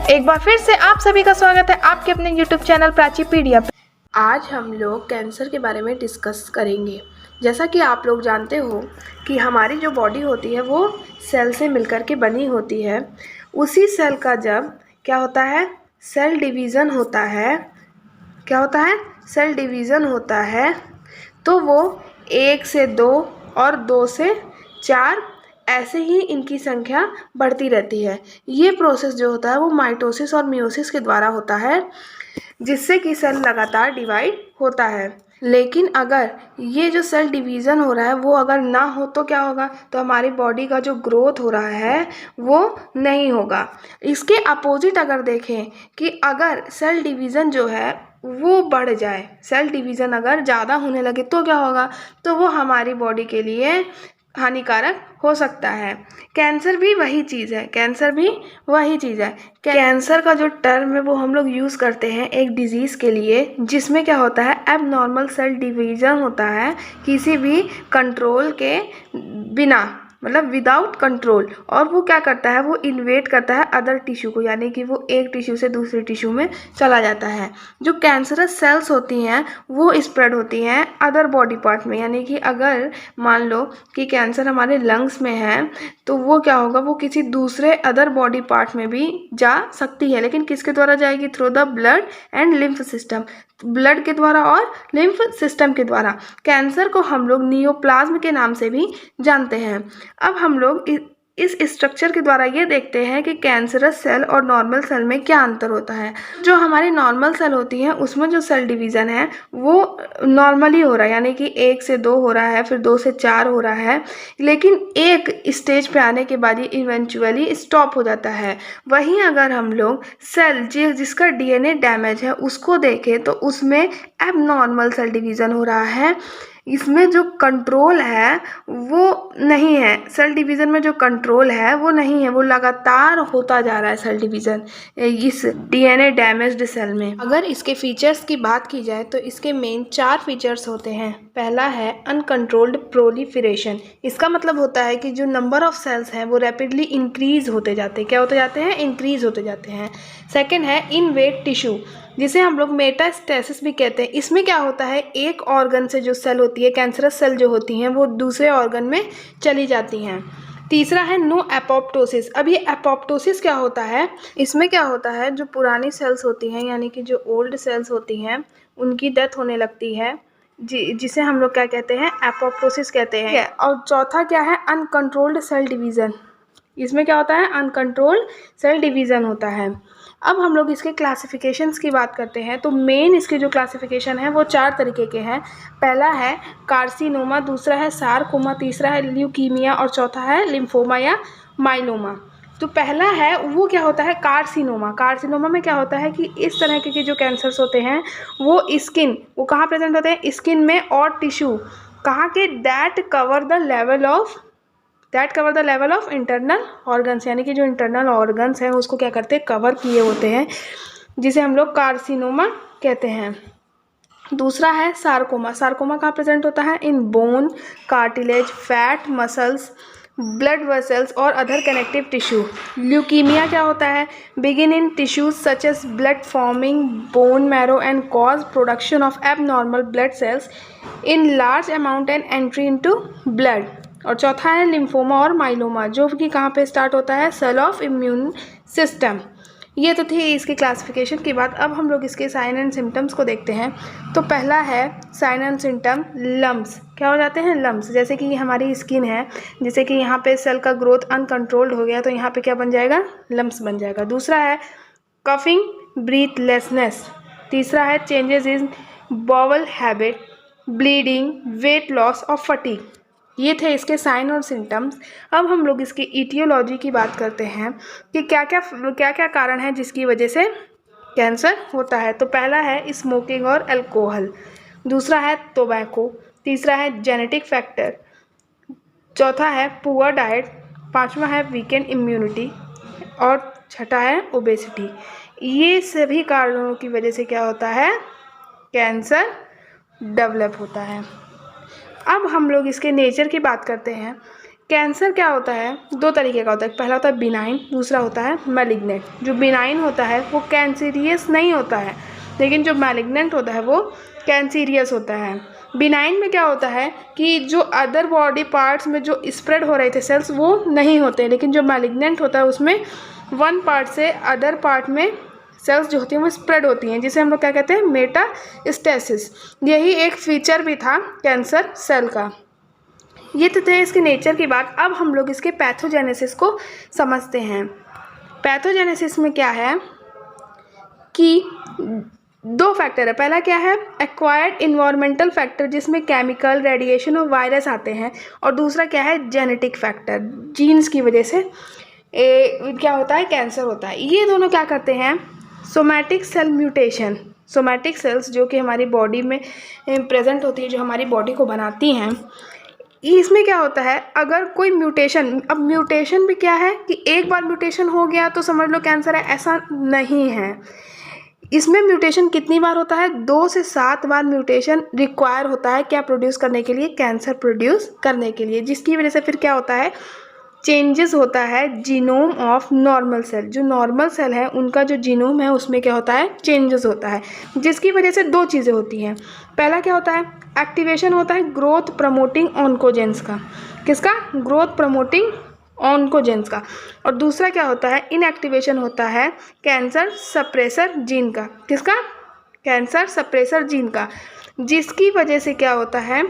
एक बार फिर से आप सभी का स्वागत है आपके अपने YouTube चैनल प्राचीपीडिया पे। आज हम लोग कैंसर के बारे में डिस्कस करेंगे। जैसा कि आप लोग जानते हो कि हमारी जो बॉडी होती है वो सेल से मिलकर के बनी होती है। उसी सेल का जब क्या होता है, सेल डिवीज़न होता है, क्या होता है, सेल डिवीज़न होता है, तो वो 1 से 2 और 2 से 4 ऐसे ही इनकी संख्या बढ़ती रहती है। ये प्रोसेस जो होता है वो माइटोसिस और मियोसिस के द्वारा होता है, जिससे कि सेल लगातार डिवाइड होता है। लेकिन अगर ये जो सेल डिवीज़न हो रहा है वो अगर ना हो तो क्या होगा, तो हमारी बॉडी का जो ग्रोथ हो रहा है वो नहीं होगा। इसके अपोजिट अगर देखें कि अगर सेल डिवीज़न जो है वो बढ़ जाए, सेल डिवीज़न अगर ज़्यादा होने लगे तो क्या होगा, तो वो हमारी बॉडी के लिए हानिकारक हो सकता है। कैंसर भी वही चीज़ है, कैंसर भी वही चीज़ है। कैंसर का जो टर्म है वो हम लोग यूज़ करते हैं एक डिजीज़ के लिए जिसमें क्या होता है, एबनॉर्मल सेल डिवीज़न होता है किसी भी कंट्रोल के बिना, मतलब विदाउट कंट्रोल। और वो क्या करता है, वो इन्वेट करता है अदर टिश्यू को, यानी कि वो एक टिश्यू से दूसरे टिश्यू में चला जाता है। जो कैंसरस सेल्स होती हैं वो स्प्रेड होती हैं अदर बॉडी पार्ट में, यानी कि अगर मान लो कि कैंसर हमारे लंग्स में है तो वो क्या होगा, वो किसी दूसरे अदर बॉडी पार्ट में भी जा सकती है। लेकिन किसके द्वारा जाएगी, through the blood and lymph system, blood के द्वारा और लिम्फ सिस्टम के द्वारा। कैंसर को हम लोग नियोप्लाज्म के नाम से भी जानते हैं। अब हम लोग इस स्ट्रक्चर के द्वारा ये देखते हैं कि कैंसरस सेल और नॉर्मल सेल में क्या अंतर होता है। जो हमारी नॉर्मल सेल होती हैं उसमें जो सेल डिवीज़न है वो नॉर्मली हो रहा है, यानी कि 1 से 2 हो रहा है, फिर 2 से 4 हो रहा है, लेकिन एक स्टेज पे आने के बाद ये इवेंचुअली स्टॉप हो जाता है। वहीं अगर हम लोग सेल जिसका डीएनए डैमेज है उसको देखें तो उसमें एबनॉर्मल सेल डिवीज़न हो रहा है। इसमें जो कंट्रोल है वो नहीं है, सेल डिवीज़न में जो कंट्रोल है वो नहीं है, वो लगातार होता जा रहा है सेल डिवीज़न इस डीएनए डैमेज्ड सेल में। अगर इसके फीचर्स की बात की जाए तो इसके मेन 4 फीचर्स होते हैं। पहला है अनकंट्रोल्ड प्रोलिफरेशन। इसका मतलब होता है कि जो नंबर ऑफ सेल्स हैं वो रैपिडली इंक्रीज होते जाते हैं। क्या होते जाते हैं, इंक्रीज होते जाते हैं। सेकेंड है इनवेट टिश्यू, जिसे हम लोग मेटास्टेसिस भी कहते हैं। इसमें क्या होता है, एक ऑर्गन से जो सेल होती है, कैंसरस सेल जो होती हैं वो दूसरे ऑर्गन में चली जाती हैं। तीसरा है नो एपोप्टोसिस। अब ये एपोप्टोसिस क्या होता है, इसमें क्या होता है, जो पुरानी सेल्स होती हैं यानी कि जो ओल्ड सेल्स होती हैं उनकी डेथ होने लगती है, जिसे हम लोग क्या कहते हैं, एपोप्टोसिस कहते हैं। और चौथा क्या है, अनकंट्रोल्ड सेल डिवीज़न। इसमें क्या होता है, अनकंट्रोल्ड सेल डिवीज़न होता है। अब हम लोग इसके क्लासिफिकेशंस की बात करते हैं तो मेन इसके जो क्लासिफिकेशन है वो 4 तरीके के हैं। पहला है कार्सिनोमा, दूसरा है सारकोमा, तीसरा है ल्यूकीमिया और चौथा है लिम्फोमा या माइलोमा। तो पहला है वो क्या होता है, कार्सिनोमा। कार्सिनोमा में क्या होता है कि इस तरह के जो कैंसर्स होते हैं वो स्किन, वो कहाँ प्रेजेंट होते हैं, स्किन में और टिश्यू, कहाँ के, that cover the level of internal organs, यानी कि जो इंटरनल ऑर्गन्स हैं उसको क्या करते हैं, कवर किए होते हैं, जिसे हम लोग कार्सिनोमा कहते हैं। दूसरा है सारकोमा। सारकोमा कहाँ प्रेजेंट होता है, in bone, cartilage, fat, muscles, blood vessels और अदर कनेक्टिव टिश्यू। ल्यूकीमिया क्या होता है, begin in tissues such as blood forming bone marrow and cause production of abnormal blood cells in large amount and entry into blood. और चौथा है lymphoma और myeloma, जो कि कहाँ पे स्टार्ट होता है, सेल ऑफ इम्यून सिस्टम। ये तो थी इसकी क्लासिफिकेशन की बात। अब हम लोग इसके साइन एंड सिम्टम्स को देखते हैं। तो पहला है साइन एंड सिम्टम, लम्स। क्या हो जाते हैं, लम्स। जैसे कि हमारी स्किन है, जैसे कि यहाँ पे सेल का ग्रोथ अनकंट्रोल्ड हो गया तो यहाँ पे क्या बन जाएगा, लम्स बन जाएगा। दूसरा है कफिंग, ब्रीथलेसनेस। तीसरा है changes in bowel habit, bleeding, weight loss और फटीग। ये थे इसके साइन और सिम्टम्स। अब हम लोग इसकी इटियोलॉजी की बात करते हैं कि क्या क्या कारण है जिसकी वजह से कैंसर होता है। तो पहला है स्मोकिंग और अल्कोहल, दूसरा है टोबैको, तीसरा है जेनेटिक फैक्टर, चौथा है पुअर डाइट, पांचवा है वीकेंड इम्यूनिटी और छठा है ओबेसिटी। ये सभी कारणों की वजह से क्या होता है, कैंसर डेवलप होता है। अब हम लोग इसके नेचर की बात करते हैं कैंसर क्या होता है, दो तरीके का होता है, पहला होता है बिनाइन, दूसरा होता है मैलिग्नेंट। जो बिनाइन होता है वो कैंसीरियस नहीं होता है, लेकिन जो मैलिग्नेंट होता है वो कैंसीरियस होता है। बिनाइन में क्या होता है कि जो अदर बॉडी पार्ट्स में जो स्प्रेड हो रहे थे सेल्स वो नहीं होते, लेकिन जो मैलिग्नेंट होता है उसमें वन पार्ट से अदर पार्ट में सेल्स जो होती हैं वो स्प्रेड होती हैं, जिसे हम लोग क्या कहते हैं, मेटास्टेसिस। यही एक फीचर भी था कैंसर सेल का। ये तो थे इसके नेचर की बात। अब हम लोग इसके पैथोजेनेसिस को समझते हैं। पैथोजेनेसिस में क्या है कि दो फैक्टर है। पहला क्या है, एक्वायर्ड इन्वायरमेंटल फैक्टर जिसमें केमिकल, रेडिएशन और वायरस आते हैं, और दूसरा क्या है, जेनेटिक फैक्टर, जीन्स की वजह से क्या होता है, कैंसर होता है। ये दोनों क्या करते हैं, somatic cell mutation, somatic cells जो कि हमारी बॉडी में प्रेजेंट होती है, जो हमारी बॉडी को बनाती हैं, इसमें क्या होता है, अगर कोई म्यूटेशन, अब म्यूटेशन भी क्या है कि एक बार म्यूटेशन हो गया तो समझ लो कैंसर है, ऐसा नहीं है। इसमें म्यूटेशन कितनी बार होता है, 2 से 7 बार म्यूटेशन रिक्वायर होता है क्या प्रोड्यूस करने के लिए, कैंसर प्रोड्यूस करने के लिए, जिसकी वजह से फिर क्या होता है, चेंजेस होता है जीनोम ऑफ नॉर्मल सेल। जो नॉर्मल सेल है उनका जो जीनोम है उसमें क्या होता है, चेंजेस होता है, जिसकी वजह से 2 चीज़ें होती हैं। पहला क्या होता है, एक्टिवेशन होता है ग्रोथ प्रमोटिंग ऑन्कोजेंस का, किसका, ग्रोथ प्रमोटिंग ऑन्कोजेंस का, और दूसरा क्या होता है, इनएक्टिवेशन होता है कैंसर सप्रेसर जीन का, किसका, कैंसर सप्रेसर जीन का, जिसकी वजह से क्या होता है,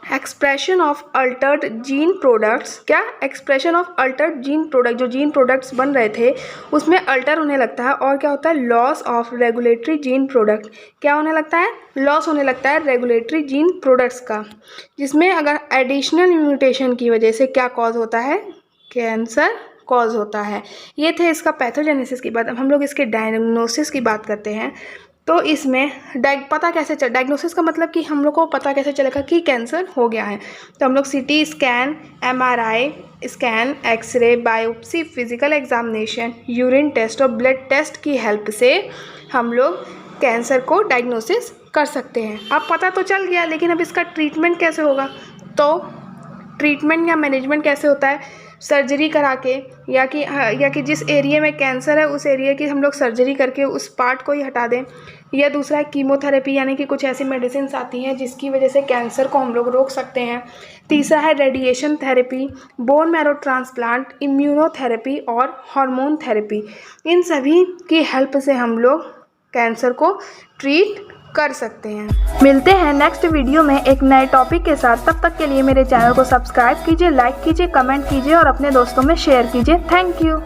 expression of altered gene products, क्या, expression of altered gene product, जो जीन प्रोडक्ट्स बन रहे थे उसमें अल्टर होने लगता है, और क्या होता है, loss of regulatory gene product, क्या होने लगता है, लॉस होने लगता है रेगुलेटरी जीन प्रोडक्ट्स का, जिसमें अगर एडिशनल म्यूटेशन की वजह से क्या कॉज होता है, कैंसर कॉज होता है। ये थे इसका पैथोजेनेसिस की बात। अब हम लोग इसके डायग्नोसिस की बात करते हैं। तो इसमें पता कैसे चल, डायग्नोसिस का मतलब कि हम लोग को पता कैसे चलेगा कि कैंसर हो गया है। तो हम लोग CT scan, MRI scan, x ray, biopsy, physical examination, urine test और ब्लड टेस्ट की हेल्प से हम लोग कैंसर को डायग्नोसिस कर सकते हैं। अब पता तो चल गया, लेकिन अब इसका ट्रीटमेंट कैसे होगा, तो ट्रीटमेंट या मैनेजमेंट कैसे होता है, सर्जरी करा के, या कि जिस एरिया में कैंसर है उस एरिया की हम लोग सर्जरी करके उस पार्ट को ही हटा दें, या दूसरा है कीमोथेरेपी, यानी कि कुछ ऐसी मेडिसिन आती हैं जिसकी वजह से कैंसर को हम लोग रोक सकते हैं। तीसरा है radiation therapy, bone marrow transplant, immunotherapy और हार्मोन थेरेपी। इन सभी की हेल्प से हम लोग कैंसर को ट्रीट कर सकते हैं। मिलते हैं नेक्स्ट वीडियो में एक नए टॉपिक के साथ। तब तक के लिए मेरे चैनल को सब्सक्राइब कीजिए, लाइक कीजिए, कमेंट कीजिए और अपने दोस्तों में शेयर कीजिए। Thank you.